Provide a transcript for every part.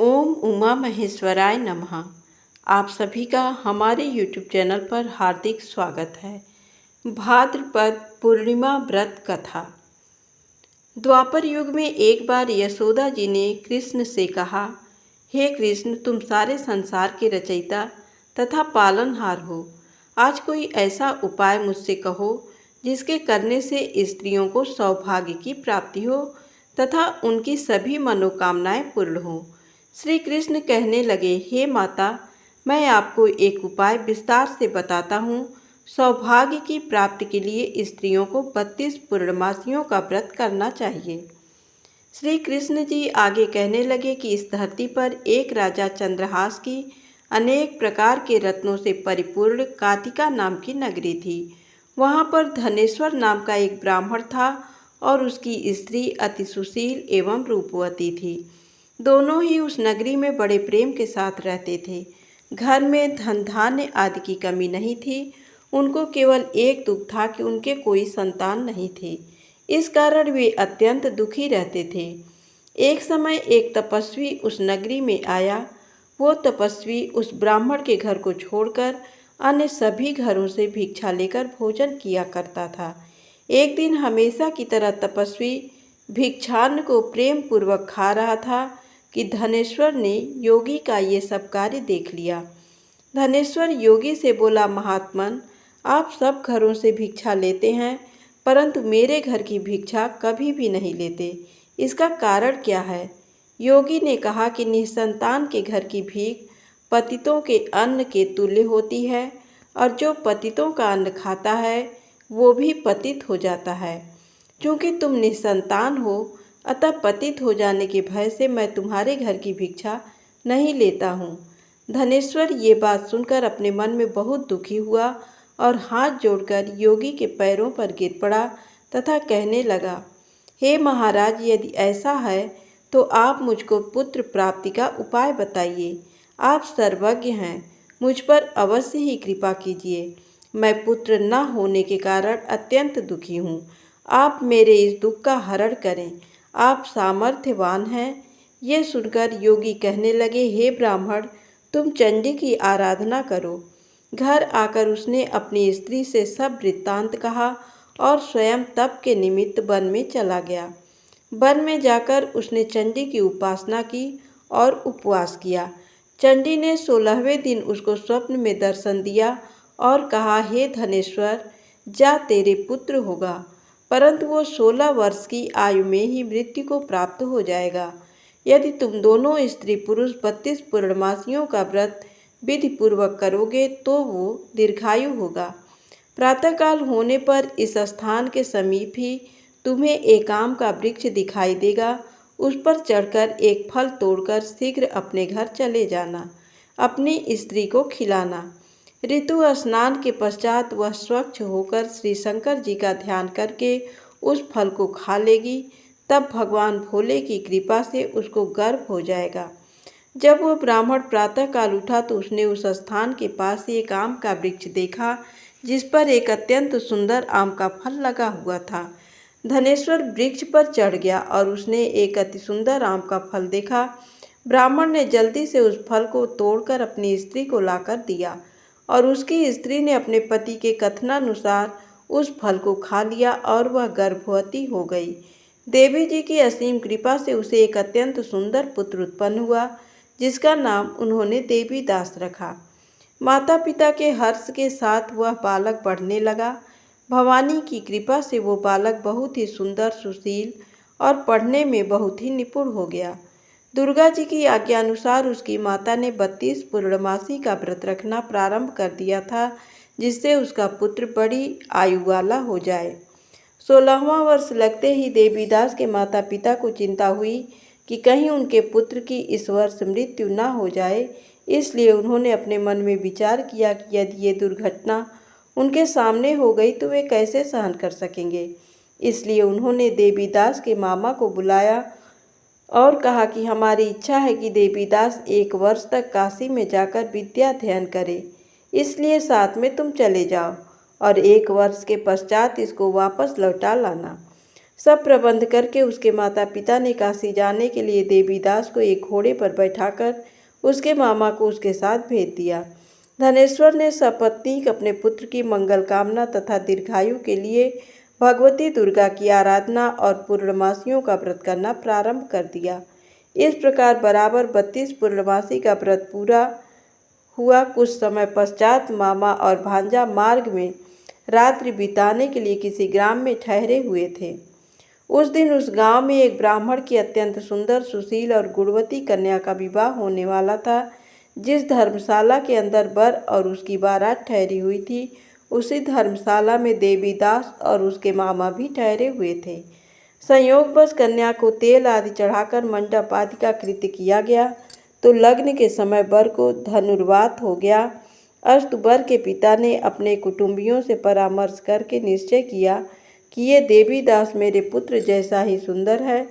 ओम उमा महेश्वराय नमः। आप सभी का हमारे YouTube चैनल पर हार्दिक स्वागत है। भाद्रपद पूर्णिमा व्रत कथा। द्वापर युग में एक बार यशोदा जी ने कृष्ण से कहा, हे कृष्ण, तुम सारे संसार के रचयिता तथा पालनहार हो। आज कोई ऐसा उपाय मुझसे कहो जिसके करने से स्त्रियों को सौभाग्य की प्राप्ति हो तथा उनकी सभी मनोकामनाएं पूर्ण हो। श्री कृष्ण कहने लगे, हे माता, मैं आपको एक उपाय विस्तार से बताता हूँ। सौभाग्य की प्राप्ति के लिए स्त्रियों को 32 पूर्णमासियों का व्रत करना चाहिए। श्री कृष्ण जी आगे कहने लगे कि इस धरती पर एक राजा चंद्रहास की अनेक प्रकार के रत्नों से परिपूर्ण कातिका नाम की नगरी थी। वहाँ पर धनेश्वर नाम का एक ब्राह्मण था और उसकी स्त्री अति सुशील एवं रूपवती थी। दोनों ही उस नगरी में बड़े प्रेम के साथ रहते थे। घर में धन धान्य आदि की कमी नहीं थी। उनको केवल एक दुख था कि उनके कोई संतान नहीं थे। इस कारण वे अत्यंत दुखी रहते थे। एक समय एक तपस्वी उस नगरी में आया। वो तपस्वी उस ब्राह्मण के घर को छोड़कर अन्य सभी घरों से भिक्षा लेकर भोजन किया करता था। एक दिन हमेशा की तरह तपस्वी भिक्षान्न को प्रेम पूर्वक खा रहा था कि धनेश्वर ने योगी का ये सब कार्य देख लिया। धनेश्वर योगी से बोला, महात्मन, आप सब घरों से भिक्षा लेते हैं परंतु मेरे घर की भिक्षा कभी भी नहीं लेते। इसका कारण क्या है? योगी ने कहा कि निसंतान के घर की भीख पतितों के अन्न के तुल्य होती है और जो पतितों का अन्न खाता है वो भी पतित हो जाता है। क्योंकि तुम निसंतान हो अतः पतित हो जाने के भय से मैं तुम्हारे घर की भिक्षा नहीं लेता हूँ। धनेश्वर ये बात सुनकर अपने मन में बहुत दुखी हुआ और हाथ जोड़कर योगी के पैरों पर गिर पड़ा तथा कहने लगा, हे महाराज, यदि ऐसा है तो आप मुझको पुत्र प्राप्ति का उपाय बताइए। आप सर्वज्ञ हैं, मुझ पर अवश्य ही कृपा कीजिए। मैं पुत्र न होने के कारण अत्यंत दुखी हूँ। आप मेरे इस दुख का हरण करें। आप सामर्थ्यवान हैं। ये सुनकर योगी कहने लगे, हे ब्राह्मण, तुम चंडी की आराधना करो। घर आकर उसने अपनी स्त्री से सब वृत्तांत कहा और स्वयं तप के निमित्त वन में चला गया। वन में जाकर उसने चंडी की उपासना की और उपवास किया। चंडी ने 16वें दिन उसको स्वप्न में दर्शन दिया और कहा, हे धनेश्वर, जा, तेरे पुत्र होगा, परंतु वो 16 वर्ष की आयु में ही मृत्यु को प्राप्त हो जाएगा। यदि तुम दोनों स्त्री पुरुष 32 पूर्णमासियों का व्रत विधि पूर्वक करोगे तो वो दीर्घायु होगा। प्रातःकाल होने पर इस स्थान के समीप ही तुम्हें एक आम का वृक्ष दिखाई देगा। उस पर चढ़कर एक फल तोड़कर शीघ्र अपने घर चले जाना। अपनी स्त्री को खिलाना। ऋतु स्नान के पश्चात वह स्वच्छ होकर श्री शंकर जी का ध्यान करके उस फल को खा लेगी। तब भगवान भोले की कृपा से उसको गर्भ हो जाएगा। जब वह ब्राह्मण प्रातःकाल उठा तो उसने उस स्थान के पास ही एक आम का वृक्ष देखा जिस पर एक अत्यंत सुंदर आम का फल लगा हुआ था। धनेश्वर वृक्ष पर चढ़ गया और उसने एक अति सुंदर आम का फल देखा। ब्राह्मण ने जल्दी से उस फल को तोड़कर अपनी स्त्री को लाकर दिया और उसकी स्त्री ने अपने पति के कथनानुसार उस फल को खा लिया और वह गर्भवती हो गई। देवी जी की असीम कृपा से उसे एक अत्यंत सुंदर पुत्र उत्पन्न हुआ जिसका नाम उन्होंने देवीदास रखा। माता पिता के हर्ष के साथ वह बालक बढ़ने लगा। भवानी की कृपा से वो बालक बहुत ही सुंदर, सुशील और पढ़ने में बहुत ही निपुण हो गया। दुर्गा जी की आज्ञानुसार उसकी माता ने 32 पूर्णमासी का व्रत रखना प्रारंभ कर दिया था जिससे उसका पुत्र बड़ी आयु वाला हो जाए। 16वां वर्ष लगते ही देवीदास के माता पिता को चिंता हुई कि कहीं उनके पुत्र की इस वर्ष मृत्यु न हो जाए। इसलिए उन्होंने अपने मन में विचार किया कि यदि ये दुर्घटना उनके सामने हो गई तो वे कैसे सहन कर सकेंगे। इसलिए उन्होंने देवीदास के मामा को बुलाया और कहा कि हमारी इच्छा है कि देवीदास 1 वर्ष तक काशी में जाकर विद्या अध्ययन करे, इसलिए साथ में तुम चले जाओ और 1 वर्ष के पश्चात इसको वापस लौटा लाना। सब प्रबंध करके उसके माता पिता ने काशी जाने के लिए देवीदास को एक घोड़े पर बैठाकर उसके मामा को उसके साथ भेज दिया। धनेश्वर ने सपत्नीक अपने पुत्र की मंगल कामना तथा दीर्घायु के लिए भगवती दुर्गा की आराधना और पूर्णमासियों का व्रत करना प्रारंभ कर दिया। इस प्रकार बराबर 32 पूर्णमासी का व्रत पूरा हुआ। कुछ समय पश्चात मामा और भांजा मार्ग में रात्रि बिताने के लिए किसी ग्राम में ठहरे हुए थे। उस दिन उस गांव में एक ब्राह्मण की अत्यंत सुंदर, सुशील और गुणवती कन्या का विवाह होने वाला था। जिस धर्मशाला के अंदर वर और उसकी बारात ठहरी हुई थी, उसी धर्मशाला में देवीदास और उसके मामा भी ठहरे हुए थे। संयोगवश कन्या को तेल आदि चढ़ाकर मंडप आदि का कृत्य किया गया तो लग्न के समय वर को धनुर्वात हो गया। अस्तु वर के पिता ने अपने कुटुंबियों से परामर्श करके निश्चय किया कि ये देवीदास मेरे पुत्र जैसा ही सुंदर है,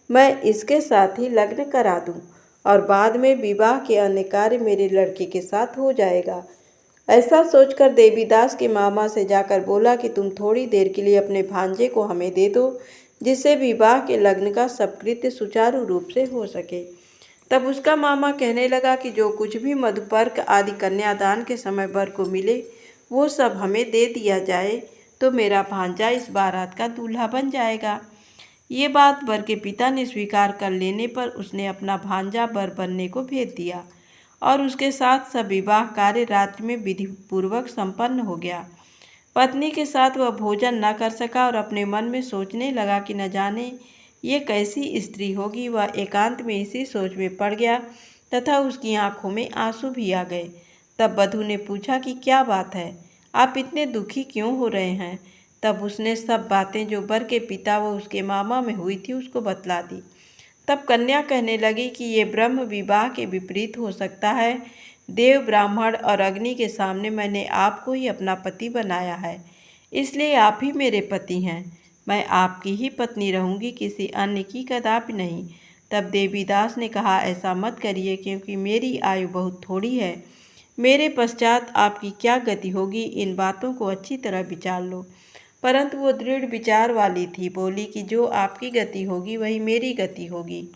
मैं इसके साथ ही लग्न करा दूं और बाद में विवाह के अन्य कार्य मेरे लड़के के साथ हो जाएगा। ऐसा सोचकर देवीदास के मामा से जाकर बोला कि तुम थोड़ी देर के लिए अपने भांजे को हमें दे दो, जिससे विवाह के लग्न का सब कृत्य सुचारू रूप से हो सके। तब उसका मामा कहने लगा कि जो कुछ भी मधुपर्क आदि कन्यादान के समय वर को मिले वो सब हमें दे दिया जाए तो मेरा भांजा इस बारात का दूल्हा बन जाएगा। ये बात वर के पिता ने स्वीकार कर लेने पर उसने अपना भांजा वर बनने को भेज दिया और उसके साथ सब विवाह कार्य रात्रि में विधि पूर्वक संपन्न हो गया। पत्नी के साथ वह भोजन न कर सका और अपने मन में सोचने लगा कि न जाने ये कैसी स्त्री होगी। वह एकांत में इसी सोच में पड़ गया तथा उसकी आंखों में आंसू भी आ गए। तब वधू ने पूछा कि क्या बात है, आप इतने दुखी क्यों हो रहे हैं। तब उसने सब बातें जो वर के पिता व उसके मामा में हुई थी उसको बतला दी। तब कन्या कहने लगी कि ये ब्रह्म विवाह के विपरीत हो सकता है। देव, ब्राह्मण और अग्नि के सामने मैंने आपको ही अपना पति बनाया है, इसलिए आप ही मेरे पति हैं। मैं आपकी ही पत्नी रहूंगी, किसी अन्य की कदापि नहीं। तब देवीदास ने कहा, ऐसा मत करिए, क्योंकि मेरी आयु बहुत थोड़ी है। मेरे पश्चात आपकी क्या गति होगी, इन बातों को अच्छी तरह विचार लो। परंतु वो दृढ़ विचार वाली थी। बोली कि जो आपकी गति होगी वही मेरी गति होगी।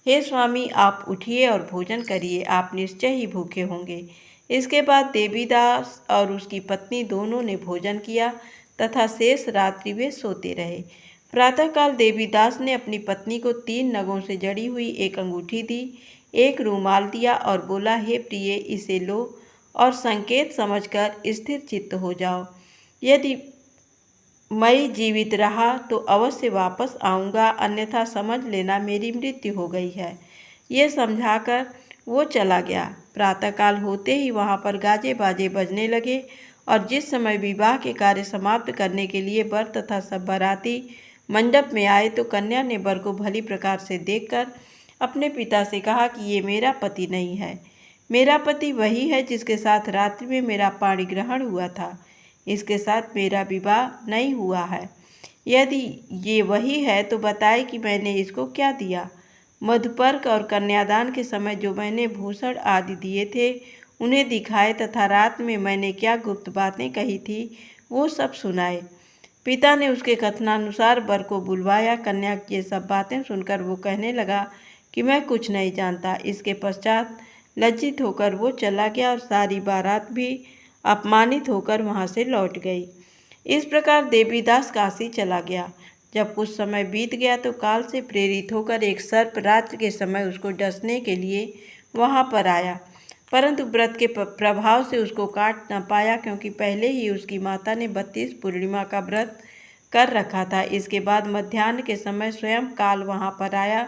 हे स्वामी, आप उठिए और भोजन करिए, आप निश्चय ही भूखे होंगे। इसके बाद देवीदास और उसकी पत्नी दोनों ने भोजन किया तथा शेष रात्रि वे सोते रहे। प्रातःकाल देवीदास ने अपनी पत्नी को 3 नगों से जड़ी हुई एक अंगूठी दी, एक रूमाल दिया और बोला, हे प्रिय, इसे लो और संकेत समझकर स्थिर चित्त हो जाओ। यदि मैं जीवित रहा तो अवश्य वापस आऊँगा, अन्यथा समझ लेना मेरी मृत्यु हो गई है। ये समझाकर वो चला गया। प्रातःकाल होते ही वहाँ पर गाजे बाजे बजने लगे और जिस समय विवाह के कार्य समाप्त करने के लिए वर तथा सब बाराती मंडप में आए तो कन्या ने वर को भली प्रकार से देखकर अपने पिता से कहा कि ये मेरा पति नहीं है। मेरा पति वही है जिसके साथ रात्रि में मेरा पाणी ग्रहण हुआ था। इसके साथ मेरा विवाह नहीं हुआ है। यदि ये वही है तो बताए कि मैंने इसको क्या दिया। मधुपर्क और कन्यादान के समय जो मैंने भूषण आदि दिए थे उन्हें दिखाए तथा रात में मैंने क्या गुप्त बातें कही थी वो सब सुनाए। पिता ने उसके कथनानुसार वर को बुलवाया। कन्या की ये सब बातें सुनकर वो कहने लगा कि मैं कुछ नहीं जानता। इसके पश्चात लज्जित होकर वो चला गया और सारी बारात भी अपमानित होकर वहाँ से लौट गई। इस प्रकार देवीदास काशी चला गया। जब कुछ समय बीत गया तो काल से प्रेरित होकर एक सर्प रात्रि के समय उसको डसने के लिए वहाँ पर आया, परंतु व्रत के प्रभाव से उसको काट न पाया, क्योंकि पहले ही उसकी माता ने 32 पूर्णिमा का व्रत कर रखा था। इसके बाद मध्याह्न के समय स्वयं काल वहाँ पर आया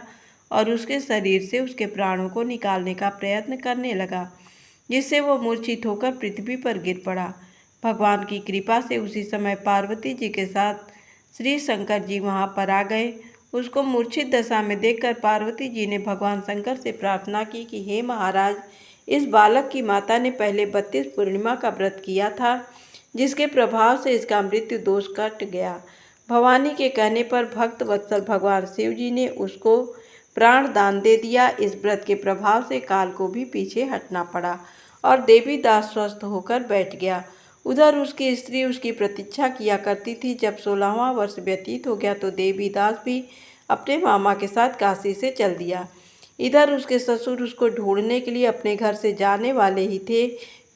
और उसके शरीर से उसके प्राणों को निकालने का प्रयत्न करने लगा, जिससे वो मूर्छित होकर पृथ्वी पर गिर पड़ा। भगवान की कृपा से उसी समय पार्वती जी के साथ श्री शंकर जी वहाँ पर आ गए। उसको मूर्छित दशा में देखकर पार्वती जी ने भगवान शंकर से प्रार्थना की कि हे महाराज, इस बालक की माता ने पहले 32 पूर्णिमा का व्रत किया था, जिसके प्रभाव से इसका मृत्यु दोष कट गया। भवानी के कहने पर भक्त वत्सल भगवान शिव जी ने उसको प्राण दान दे दिया। इस व्रत के प्रभाव से काल को भी पीछे हटना पड़ा और देवीदास स्वस्थ होकर बैठ गया। उधर उसकी स्त्री उसकी प्रतीक्षा किया करती थी। जब 16वां वर्ष व्यतीत हो गया तो देवीदास भी अपने मामा के साथ काशी से चल दिया। इधर उसके ससुर उसको ढूंढने के लिए अपने घर से जाने वाले ही थे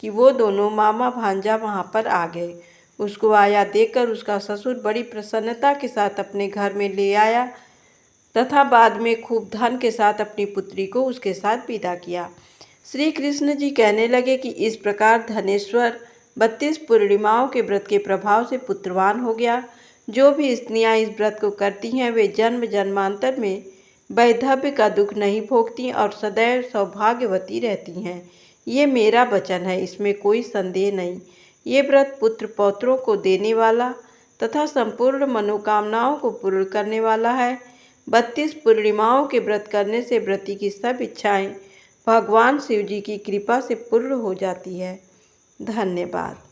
कि वो दोनों मामा भांजा वहाँ पर आ गए। उसको आया देखकर उसका ससुर बड़ी प्रसन्नता के साथ अपने घर में ले आया तथा बाद में खूब धन के साथ अपनी पुत्री को उसके साथ विदा किया। श्री कृष्ण जी कहने लगे कि इस प्रकार धनेश्वर 32 पूर्णिमाओं के व्रत के प्रभाव से पुत्रवान हो गया। जो भी स्त्रियां इस व्रत को करती हैं वे जन्म जन्मांतर में वैधव्य का दुख नहीं भोगती और सदैव सौभाग्यवती रहती हैं। ये मेरा वचन है, इसमें कोई संदेह नहीं। ये व्रत पुत्र पौत्रों को देने वाला तथा संपूर्ण मनोकामनाओं को पूर्ण करने वाला है। 32 पूर्णिमाओं के व्रत करने से व्रती की सब इच्छाएं भगवान शिव जी की कृपा से पूर्ण हो जाती है। धन्यवाद।